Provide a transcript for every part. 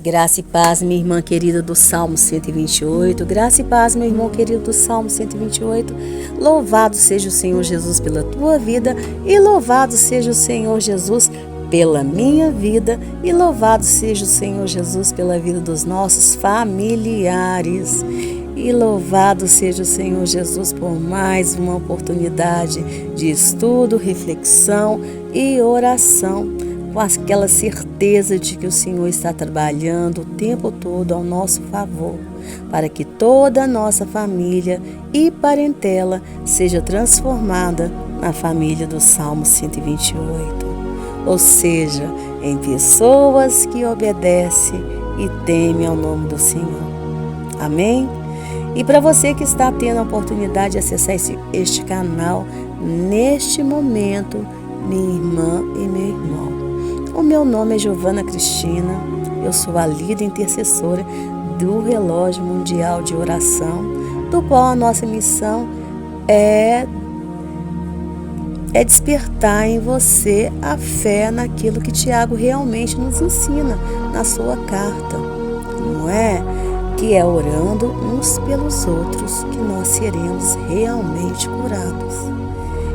Graça e paz, minha irmã querida do Salmo 128. Graça e paz, meu irmão querido do Salmo 128. Louvado seja o Senhor Jesus pela tua vida e louvado seja o Senhor Jesus pela minha vida e louvado seja o Senhor Jesus pela vida dos nossos familiares. E louvado seja o Senhor Jesus por mais uma oportunidade de estudo, reflexão e oração, com aquela certeza de que o Senhor está trabalhando o tempo todo ao nosso favor, para que toda a nossa família e parentela seja transformada na família do Salmo 128, ou seja, em pessoas que obedecem e temem ao nome do Senhor. Amém? E para você que está tendo a oportunidade de acessar este canal neste momento, minha irmã e meu irmão, o meu nome é Giovana Cristina, eu sou a líder intercessora do Relógio Mundial de Oração, do qual a nossa missão é despertar em você a fé naquilo que Tiago realmente nos ensina na sua carta, não é? Que é orando uns pelos outros que nós seremos realmente curados.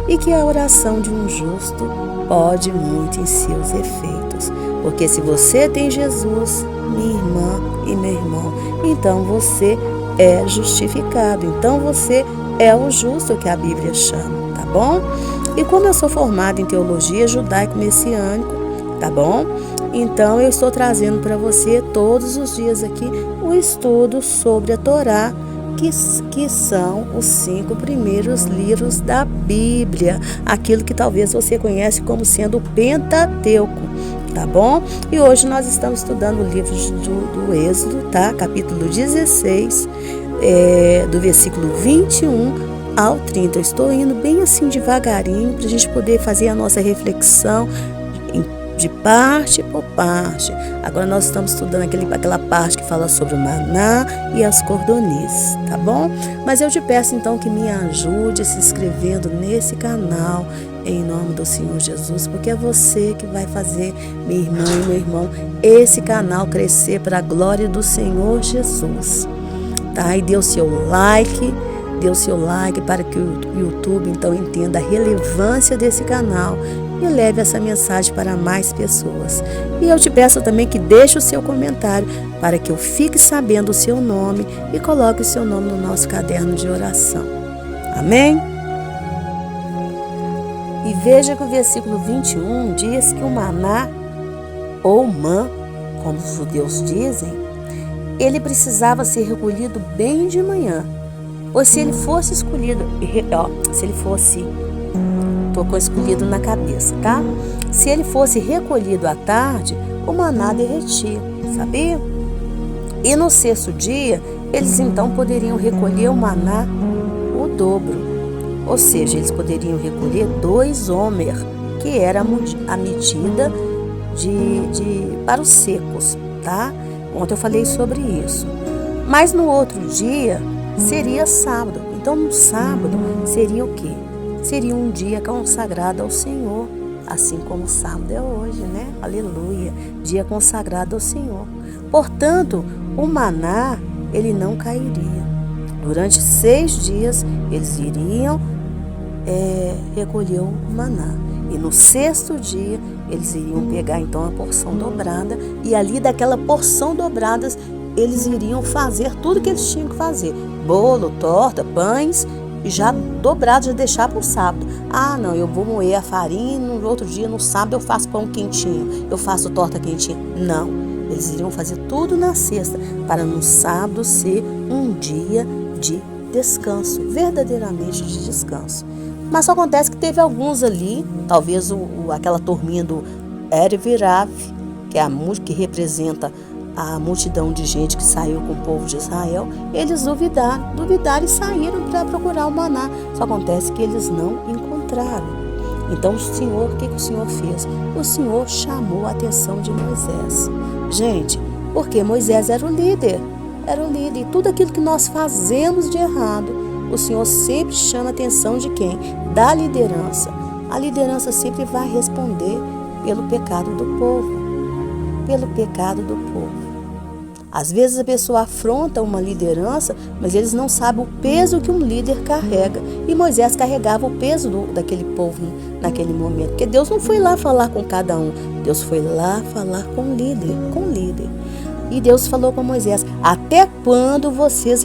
E que a oração de um justo pode muito em seus efeitos. Porque se você tem Jesus, minha irmã e meu irmão, então você é justificado. Então você é o justo que a Bíblia chama, tá bom? E como eu sou formada em teologia judaico-messiânico, tá bom? Então eu estou trazendo para você todos os dias aqui o estudo sobre a Torá, que são os 5 primeiros livros da Bíblia, aquilo que talvez você conhece como sendo o Pentateuco, tá bom? E hoje nós estamos estudando o livro do Êxodo, tá? Capítulo 16, do versículo 21 ao 30. Eu estou indo bem assim devagarinho para a gente poder fazer a nossa reflexão de parte por parte. Agora nós estamos estudando aquela parte que fala sobre o maná e as cordonices, tá bom? Mas eu te peço então que me ajude se inscrevendo nesse canal em nome do Senhor Jesus, porque é você que vai fazer, minha irmã e meu irmão, esse canal crescer para a glória do Senhor Jesus, tá? E dê o seu like para que o YouTube então entenda a relevância desse canal e leve essa mensagem para mais pessoas. E eu te peço também que deixe o seu comentário para que eu fique sabendo o seu nome e coloque o seu nome no nosso caderno de oração. Amém? E veja que o versículo 21 diz que o maná, ou mã, como os judeus dizem, ele precisava ser recolhido bem de manhã. Ou se ele fosse escolhido, estou com escolhido na cabeça, tá? Se ele fosse recolhido à tarde, o maná derretia, sabia? E no 6º dia, eles então poderiam recolher o maná o dobro. Ou seja, eles poderiam recolher 2 homer, que era a medida para os secos, tá? Ontem eu falei sobre isso. Mas no outro dia, seria sábado. Então no sábado seria o quê? Seria um dia consagrado ao Senhor, assim como o sábado é hoje, né? Aleluia, dia consagrado ao Senhor. Portanto, o maná, ele não cairia. Durante 6 dias, eles iriam recolher o maná. E no 6º dia, eles iriam pegar então a porção dobrada, e ali daquela porção dobrada, eles iriam fazer tudo que eles tinham que fazer. Bolo, torta, pães, e já dobrado, já deixar para o sábado. Ah, não, eu vou moer a farinha e no outro dia, no sábado, eu faço pão quentinho, eu faço torta quentinha. Não, eles iriam fazer tudo na sexta, para no sábado ser um dia de descanso, verdadeiramente de descanso. Mas só acontece que teve alguns ali, talvez aquela turminha do Erevirav, que representa a multidão de gente que saiu com o povo de Israel, eles duvidaram e saíram para procurar o maná. Só acontece que eles não encontraram. Então o que o Senhor fez? O Senhor chamou a atenção de Moisés. Gente, porque Moisés era o líder. E tudo aquilo que nós fazemos de errado, o Senhor sempre chama a atenção de quem? Da liderança. A liderança sempre vai responder pelo pecado do povo. Às vezes a pessoa afronta uma liderança, mas eles não sabem o peso que um líder carrega. E Moisés carregava o peso daquele povo naquele momento. Porque Deus não foi lá falar com cada um. Deus foi lá falar com o líder, E Deus falou com Moisés: até quando vocês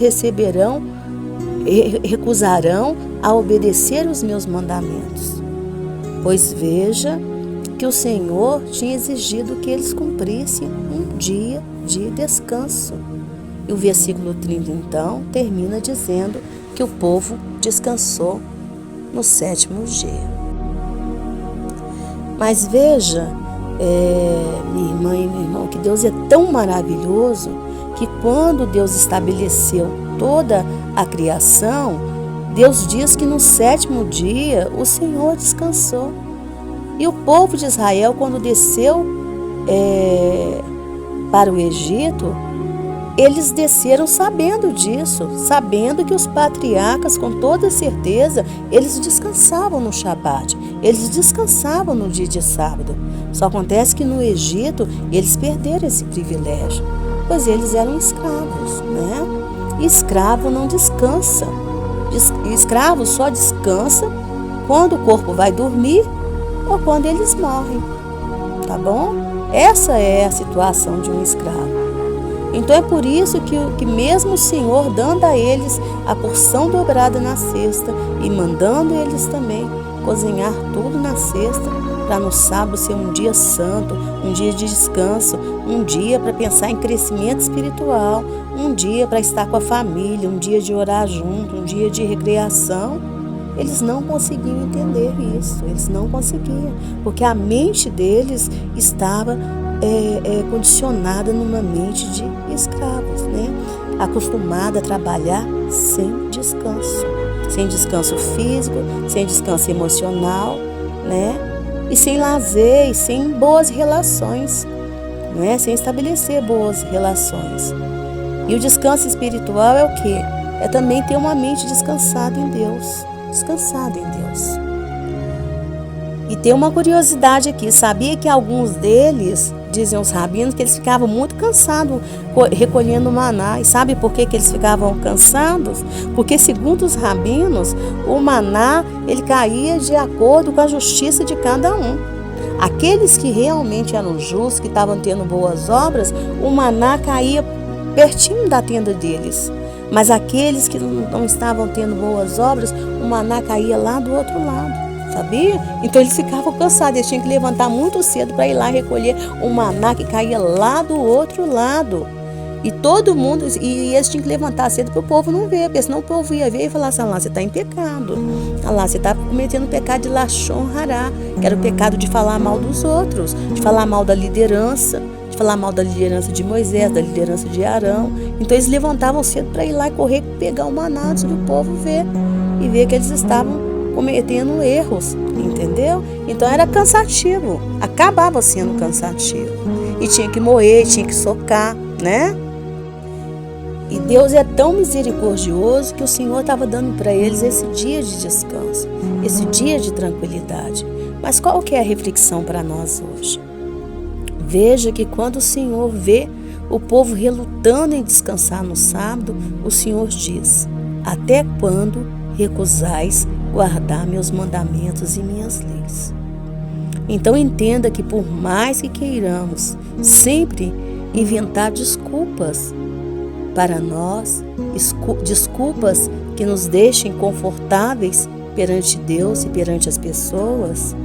recusarão a obedecer os meus mandamentos? Pois veja que o Senhor tinha exigido que eles cumprissem um dia de descanso. E o versículo 30, então, termina dizendo que o povo descansou no 7º dia. Mas veja, minha irmã e meu irmão, que Deus é tão maravilhoso que quando Deus estabeleceu toda a criação, Deus diz que no 7º dia o Senhor descansou. E o povo de Israel, quando desceu para o Egito, eles desceram sabendo disso, sabendo que os patriarcas, com toda certeza, eles descansavam no Shabat, eles descansavam no dia de sábado. Só acontece que no Egito eles perderam esse privilégio, pois eles eram escravos, né? E escravo não descansa. Escravo só descansa quando o corpo vai dormir ou quando eles morrem, tá bom? Essa é a situação de um escravo. Então é por isso que mesmo o Senhor dando a eles a porção dobrada na cesta e mandando eles também cozinhar tudo na cesta, para no sábado ser um dia santo, um dia de descanso, um dia para pensar em crescimento espiritual, um dia para estar com a família, um dia de orar junto, um dia de recreação, eles não conseguiam entender isso, eles não conseguiam, porque a mente deles estava condicionada numa mente de escravos, né? Acostumada a trabalhar sem descanso físico, sem descanso emocional, né? E sem lazer, e sem boas relações, né? Sem estabelecer boas relações. E o descanso espiritual é o quê? É também ter uma mente descansada em Deus. E tem uma curiosidade aqui, sabia que alguns deles, dizem os rabinos, que eles ficavam muito cansados recolhendo o maná. E sabe por que eles ficavam cansados? Porque, segundo os rabinos, o maná, ele caía de acordo com a justiça de cada um. Aqueles que realmente eram justos, que estavam tendo boas obras, o maná caía pertinho da tenda deles. Mas aqueles que não estavam tendo boas obras, o maná caía lá do outro lado, sabia? Então eles ficavam cansados, eles tinham que levantar muito cedo para ir lá recolher o maná que caía lá do outro lado. E todo mundo, e eles tinham que levantar cedo para o povo não ver, porque senão o povo ia ver e falar assim: lá, você está em pecado, lá, você está cometendo o pecado de Lashon Hará, que era o pecado de falar mal dos outros, de falar mal da liderança, de Moisés, da liderança de Arão. Então eles levantavam cedo para ir lá e correr, pegar o maná antes do povo ver, e ver que eles estavam cometendo erros, entendeu? Então era cansativo, acabava sendo cansativo, e tinha que moer, tinha que socar, né? E Deus é tão misericordioso que o Senhor estava dando para eles esse dia de descanso, esse dia de tranquilidade. Mas qual que é a reflexão para nós hoje? Veja que quando o Senhor vê o povo relutando em descansar no sábado, o Senhor diz: até quando recusais guardar meus mandamentos e minhas leis? Então entenda que por mais que queiramos sempre inventar desculpas para nós, desculpas que nos deixem confortáveis perante Deus e perante as pessoas,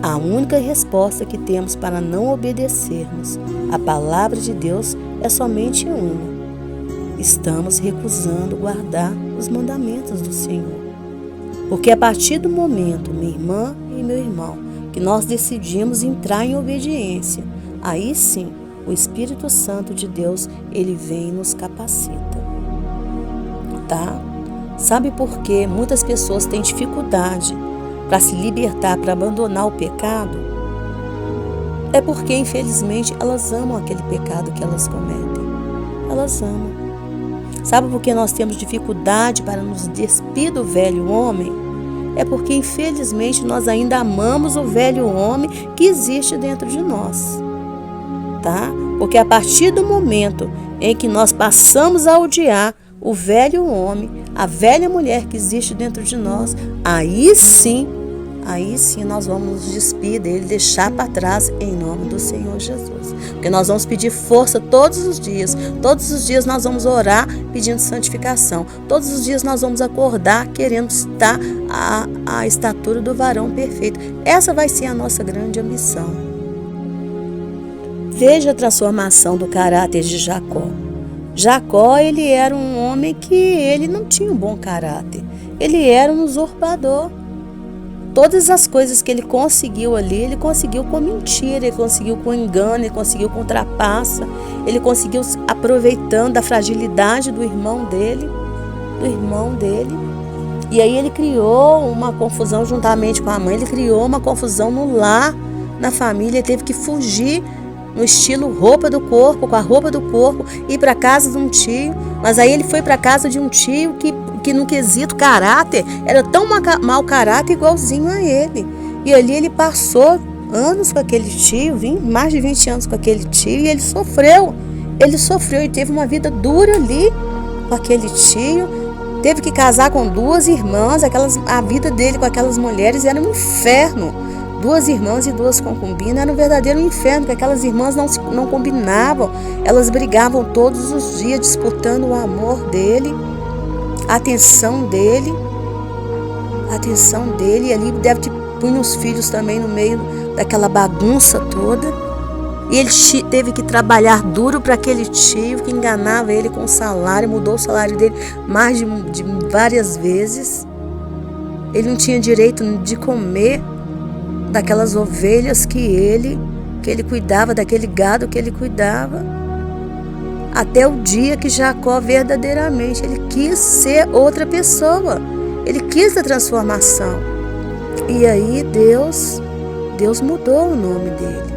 a única resposta que temos para não obedecermos à palavra de Deus é somente uma: estamos recusando guardar os mandamentos do Senhor. Porque a partir do momento, minha irmã e meu irmão, que nós decidimos entrar em obediência, aí sim, o Espírito Santo de Deus, ele vem e nos capacita, tá? Sabe por que muitas pessoas têm dificuldade para se libertar, para abandonar o pecado? É porque, infelizmente, elas amam aquele pecado que elas cometem. Elas amam. Sabe por que nós temos dificuldade para nos despir do velho homem? É porque, infelizmente, nós ainda amamos o velho homem que existe dentro de nós. Tá? Porque a partir do momento em que nós passamos a odiar o velho homem, a velha mulher que existe dentro de nós, aí sim nós vamos nos despir dele, deixar para trás em nome do Senhor Jesus. Porque nós vamos pedir força todos os dias nós vamos orar pedindo santificação, todos os dias nós vamos acordar querendo estar à estatura do varão perfeito. Essa vai ser a nossa grande ambição. Veja a transformação do caráter de Jacó. Jacó, ele era um homem que ele não tinha um bom caráter, ele era um usurpador. Todas as coisas que ele conseguiu ali, ele conseguiu com mentira, ele conseguiu com engano, ele conseguiu com trapaça, ele conseguiu aproveitando da fragilidade do irmão dele. E aí ele criou uma confusão juntamente com a mãe, ele criou uma confusão no lar, na família, ele teve que fugir no estilo roupa do corpo, com a roupa do corpo, ir para casa de um tio. Mas aí ele foi para casa de um tio que no quesito caráter, era tão mau caráter igualzinho a ele. E ali ele passou anos com aquele tio, mais de 20 anos com aquele tio, e ele sofreu e teve uma vida dura ali com aquele tio. Teve que casar com 2 irmãs, a vida dele com aquelas mulheres era um inferno. 2 irmãs e 2 concubinas, era um verdadeiro inferno, porque aquelas irmãs não combinavam, elas brigavam todos os dias, disputando o amor dele, a atenção dele, e ali deve ter punho os filhos também no meio daquela bagunça toda. E ele teve que trabalhar duro para aquele tio que enganava ele com o salário, mudou o salário dele mais de várias vezes. Ele não tinha direito de comer daquelas ovelhas que ele cuidava, daquele gado que ele cuidava. Até o dia que Jacó verdadeiramente, ele quis ser outra pessoa. Ele quis a transformação. E aí Deus mudou o nome dele.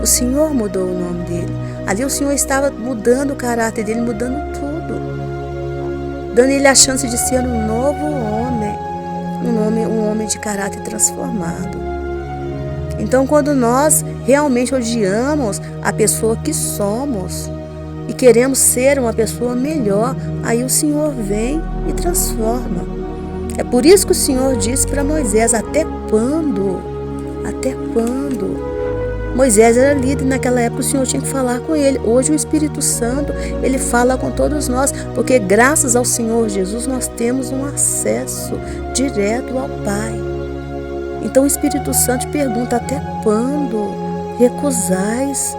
O Senhor mudou o nome dele. Ali o Senhor estava mudando o caráter dele, mudando tudo. Dando ele a chance de ser um novo homem. Um homem de caráter transformado. Então, quando nós realmente odiamos a pessoa que somos e queremos ser uma pessoa melhor, aí o Senhor vem e transforma. É por isso que o Senhor disse para Moisés: até quando? Até quando? Moisés era líder naquela época, o Senhor tinha que falar com ele. Hoje o Espírito Santo, ele fala com todos nós, porque graças ao Senhor Jesus nós temos um acesso direto ao Pai. Então o Espírito Santo pergunta: até quando recusais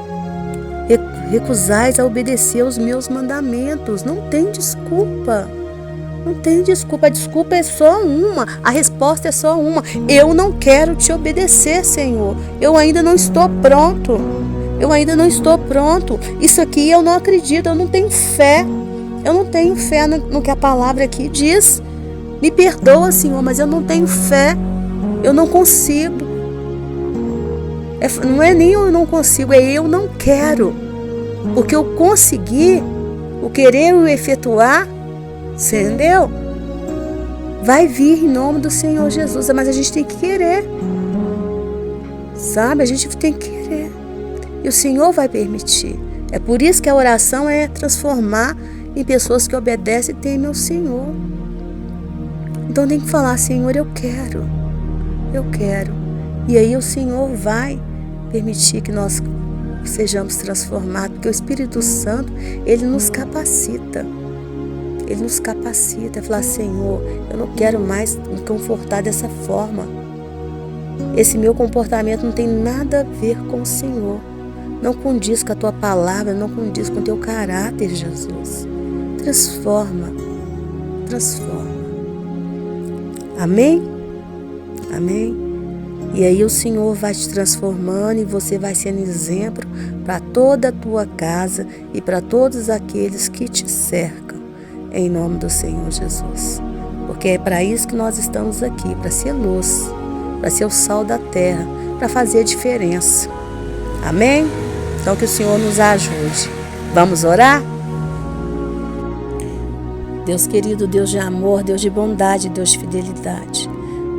a obedecer aos meus mandamentos? Não tem desculpa. Não tem desculpa. A desculpa é só uma. A resposta é só uma. Eu não quero te obedecer, Senhor. Eu ainda não estou pronto. Isso aqui eu não acredito. Eu não tenho fé. Eu não tenho fé no que a palavra aqui diz. Me perdoa, Senhor, mas eu não tenho fé. Eu não consigo. Não é nem eu não consigo, é eu não quero. Porque eu consegui, o querer e o efetuar, você entendeu? Vai vir em nome do Senhor Jesus, mas a gente tem que querer. Sabe? A gente tem que querer. E o Senhor vai permitir. É por isso que a oração é transformar em pessoas que obedecem e temem ao Senhor. Então tem que falar: Senhor, eu quero. E aí o Senhor vai permitir que nós sejamos transformados, porque o Espírito Santo, ele nos capacita. Ele nos capacita a falar: Senhor, eu não quero mais me comportar dessa forma. Esse meu comportamento não tem nada a ver com o Senhor. Não condiz com a tua palavra, não condiz com o teu caráter, Jesus. Transforma. Amém? Amém? E aí o Senhor vai te transformando e você vai sendo exemplo para toda a tua casa e para todos aqueles que te cercam, em nome do Senhor Jesus. Porque é para isso que nós estamos aqui, para ser luz, para ser o sal da terra, para fazer a diferença. Amém? Então que o Senhor nos ajude. Vamos orar? Deus querido, Deus de amor, Deus de bondade, Deus de fidelidade,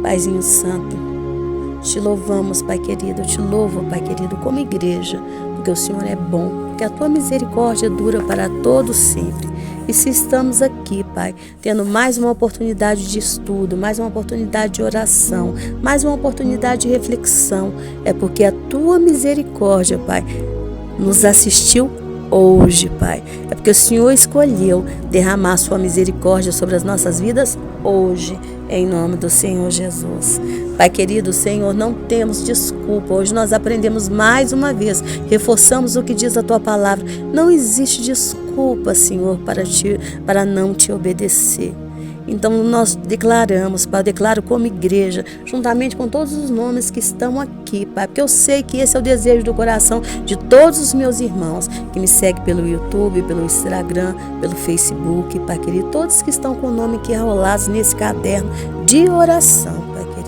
Paizinho Santo, te louvamos, Pai querido, eu te louvo, Pai querido, como igreja, porque o Senhor é bom. porque a tua misericórdia dura para todo sempre. E se estamos aqui, Pai, tendo mais uma oportunidade de estudo, mais uma oportunidade de oração, mais uma oportunidade de reflexão, é porque a tua misericórdia, Pai, nos assistiu hoje, Pai. É porque o Senhor escolheu derramar a sua misericórdia sobre as nossas vidas hoje, em nome do Senhor Jesus. Pai querido, Senhor, não temos desculpa. Hoje nós aprendemos mais uma vez, reforçamos o que diz a tua palavra. Não existe desculpa, Senhor, para não te obedecer. Então nós declaramos, Pai, eu declaro como igreja, juntamente com todos os nomes que estão aqui, Pai, porque eu sei que esse é o desejo do coração de todos os meus irmãos que me seguem pelo YouTube, pelo Instagram, pelo Facebook, Pai querido, todos que estão com o nome aqui enrolados nesse caderno de oração, Pai querido.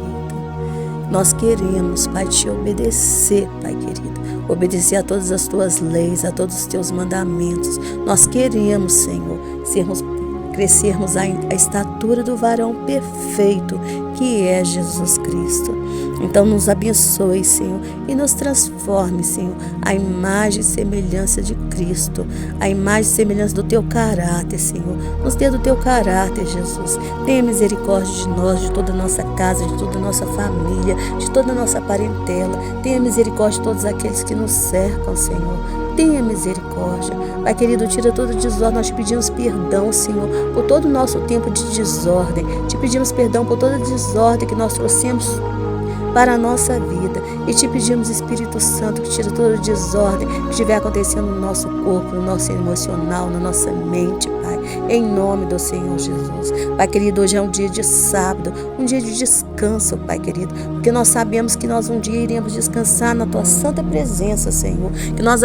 Nós queremos, Pai, te obedecer, Pai querido, obedecer a todas as tuas leis, a todos os teus mandamentos. Nós queremos, Senhor, crescermos à estatura do varão perfeito, que é Jesus Cristo. Então nos abençoe, Senhor, e nos transforme, Senhor, a imagem e semelhança de Cristo, a imagem e semelhança do teu caráter, Senhor. Nos dê do teu caráter, Jesus. Tenha misericórdia de nós, de toda a nossa casa, de toda a nossa família, de toda a nossa parentela. Tenha misericórdia de todos aqueles que nos cercam, Senhor. Tenha misericórdia. Pai querido, tira toda desordem. Nós te pedimos perdão, Senhor, por todo o nosso tempo de desordem. Te pedimos perdão por toda a desordem que nós trouxemos para a nossa vida. E te pedimos, Espírito Santo, que tire toda a desordem que estiver acontecendo no nosso corpo, no nosso emocional, na nossa mente, Pai, em nome do Senhor Jesus. Pai querido, hoje é um dia de sábado, um dia de descanso, Pai querido, porque nós sabemos que nós um dia iremos descansar na Tua santa presença, Senhor,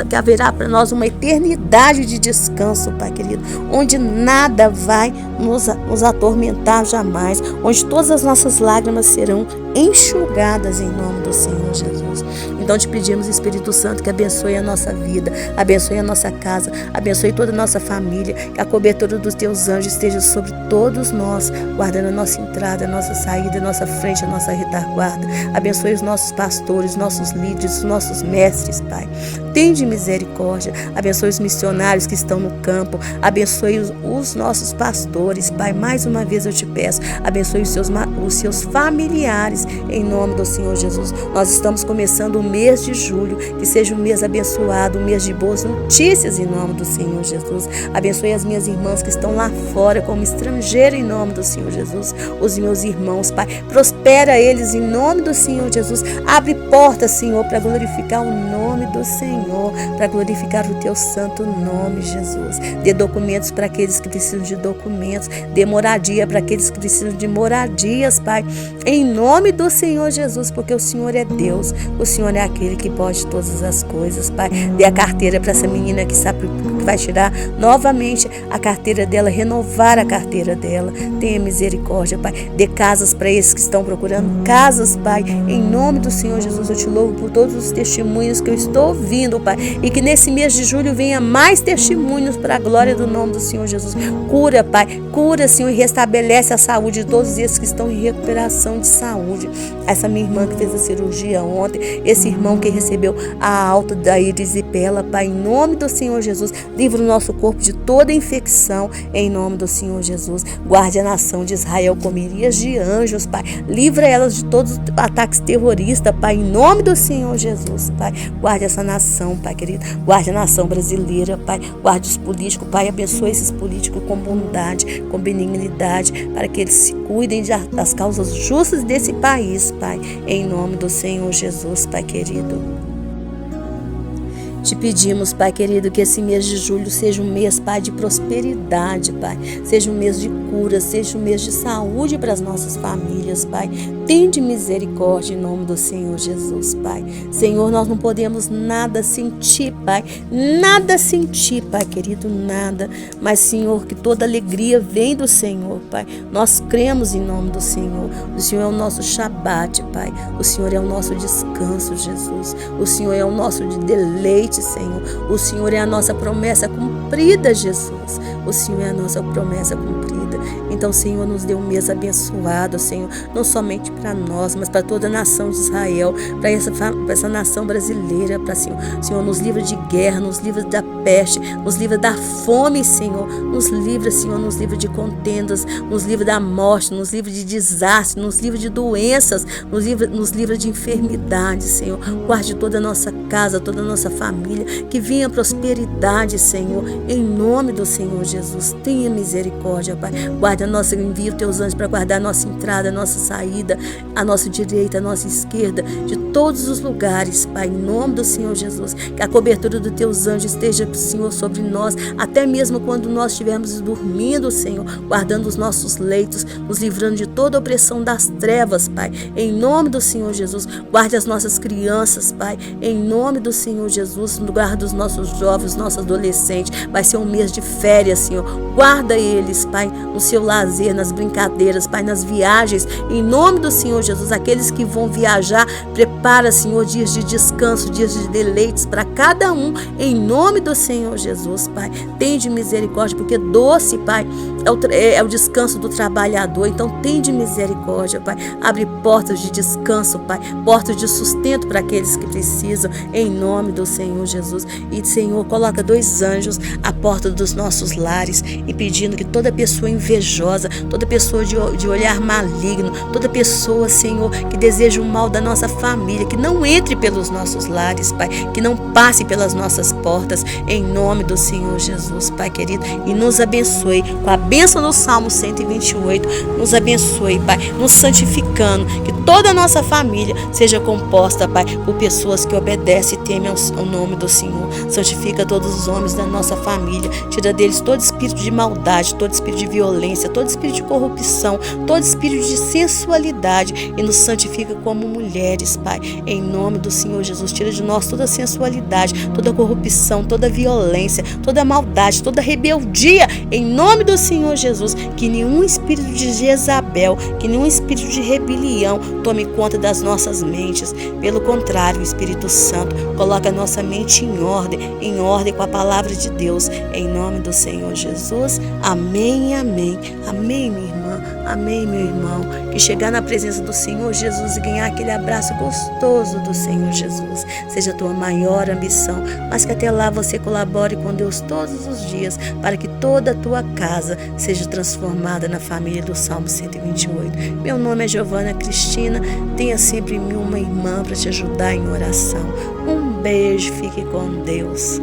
que haverá para nós uma eternidade de descanso, Pai querido, onde nada vai nos atormentar jamais, onde todas as nossas lágrimas serão enxugadas em nome do Senhor Jesus. Então te pedimos, Espírito Santo, que abençoe a nossa vida, abençoe a nossa casa, abençoe toda a nossa família, que a cobertura dos teus anjos esteja sobre todos nós, guardando a nossa entrada, a nossa saída, a nossa frente, a nossa retaguarda. Abençoe os nossos pastores, nossos líderes, os nossos mestres, Pai. Tende misericórdia, abençoe os missionários que estão no campo, abençoe os nossos pastores, Pai. Mais uma vez eu te peço, abençoe os seus familiares, em nome do Senhor Jesus. Nós estamos começando o mês de julho, que seja um mês abençoado, um mês de boas notícias, em nome do Senhor Jesus. Abençoe as minhas irmãs que estão lá fora como estrangeira, em nome do Senhor Jesus. Os meus irmãos, Pai, prospera eles em nome do Senhor Jesus. Abre portas, Senhor, para glorificar o nome do Senhor, para glorificar o teu santo nome, Jesus. Dê documentos para aqueles que precisam de documentos, dê moradia para aqueles que precisam de moradias, Pai, em nome do Senhor Jesus, porque o Senhor é Deus, o Senhor é aquele que pode todas as coisas, Pai. Dê a carteira para essa menina que sabe que vai tirar novamente a carteira dela, renovar a carteira dela. Tenha misericórdia, Pai. Dê casas para esses que estão procurando casas, Pai. Em nome do Senhor Jesus, eu te louvo por todos os testemunhos que eu estou ouvindo, Pai. E que nesse mês de julho venha mais testemunhos para a glória do nome do Senhor Jesus. Cura, Pai. Cura, Senhor, e restabelece a saúde de todos esses que estão em recuperação de saúde. Essa minha irmã que fez a cirurgia ontem, esse irmão que recebeu a alta da erisipela, Pai, em nome do Senhor Jesus, livra o nosso corpo de toda infecção, em nome do Senhor Jesus. Guarde a nação de Israel com miríades de anjos, Pai. Livra elas de todos os ataques terroristas, Pai, em nome do Senhor Jesus, Pai. Guarde essa nação, Pai querido. Guarde a nação brasileira, Pai. Guarde os políticos, Pai. Abençoe esses políticos com bondade, com benignidade, para que eles se cuidem das causas justas desse país, Pai, em nome do Senhor Jesus, Pai querido. Te pedimos, Pai querido, que esse mês de julho seja um mês, Pai, de prosperidade, Pai. Seja um mês de cura, seja um mês de saúde para as nossas famílias, Pai. Tende misericórdia em nome do Senhor Jesus, Pai. Senhor, nós não podemos nada sentir, Pai. Nada sentir, Pai querido, nada. Mas, Senhor, que toda alegria vem do Senhor, Pai. Nós cremos em nome do Senhor. O Senhor é o nosso Shabat, Pai. O Senhor é o nosso descanso, Jesus. O Senhor é o nosso deleite, Senhor. O Senhor é a nossa promessa cumprida, Jesus. O Senhor é a nossa promessa cumprida. Então, Senhor, nos dê um mês abençoado, Senhor, não somente para nós, mas para toda a nação de Israel, para essa nação brasileira, para Senhor, nos livra de guerra, nos livra da peste, nos livra da fome, Senhor, nos livra, Senhor, nos livra de contendas, nos livra da morte, nos livra de desastre, nos livra de doenças, nos livra de enfermidades, Senhor. Guarde toda a nossa casa, toda a nossa família, que venha prosperidade, Senhor, em nome do Senhor Jesus. Tenha misericórdia, Pai. Guarda a nossa, envia os teus anjos para guardar a nossa entrada, a nossa saída, a nossa direita, a nossa esquerda, de todos os lugares, Pai, em nome do Senhor Jesus. Que a cobertura dos teus anjos esteja, Senhor, sobre nós, até mesmo quando nós estivermos dormindo, Senhor, guardando os nossos leitos, nos livrando de toda a opressão das trevas, Pai, em nome do Senhor Jesus. Guarde as nossas crianças, Pai, em nome do Senhor Jesus. Guarda os nossos jovens, nossos adolescentes. Vai ser um mês de férias, Senhor. Guarda eles, Pai, no seu lazer, nas brincadeiras, Pai, nas viagens, em nome do Senhor Jesus. Aqueles que vão viajar, prepara, Senhor, dias de descanso, dias de deleites para cada um, em nome do Senhor Jesus, Pai. Tende misericórdia, porque doce, Pai, é o descanso do trabalhador. Então, tende misericórdia, Pai. Abre portas de descanso, Pai, portas de sustento para aqueles que precisam, em nome do Senhor Jesus. E, Senhor, coloca 2 anjos à porta dos nossos lares, impedindo que toda pessoa invejosa, toda pessoa de olhar maligno, toda pessoa, Senhor, que deseja o mal da nossa família, que não entre pelos nossos lares, Pai, que não passe pelas nossas portas, em nome do Senhor Jesus, Pai querido, e nos abençoe com a bênção do Salmo 128, nos abençoe, Pai, nos santificando, que toda a nossa família seja composta, Pai, por pessoas que obedecem e temem ao nome do Senhor. Santifica todos os homens da nossa família, tira deles todo espírito de maldade, todo espírito de violência, todo espírito de corrupção, todo espírito de sensualidade, e nos santifica como mulheres, Pai, em nome do Senhor Jesus. Tira de nós toda a sensualidade, toda a corrupção, toda a violência, toda a maldade, toda a rebeldia, em nome do Senhor Jesus. Que nenhum espírito de Jezabel, que nenhum espírito de rebelião tome conta das nossas mentes. Pelo contrário, o Espírito Santo coloca a nossa mente em ordem com a palavra de Deus, em nome do Senhor Jesus. Amém, amém. Amém, minha irmã. Amém, meu irmão. Que chegar na presença do Senhor Jesus e ganhar aquele abraço gostoso do Senhor Jesus seja a tua maior ambição, mas que até lá você colabore com Deus todos os dias, para que toda a tua casa seja transformada na família do Salmo 128. Meu nome é Giovana Cristina. Tenha sempre uma irmã para te ajudar em oração. Um beijo, fique com Deus.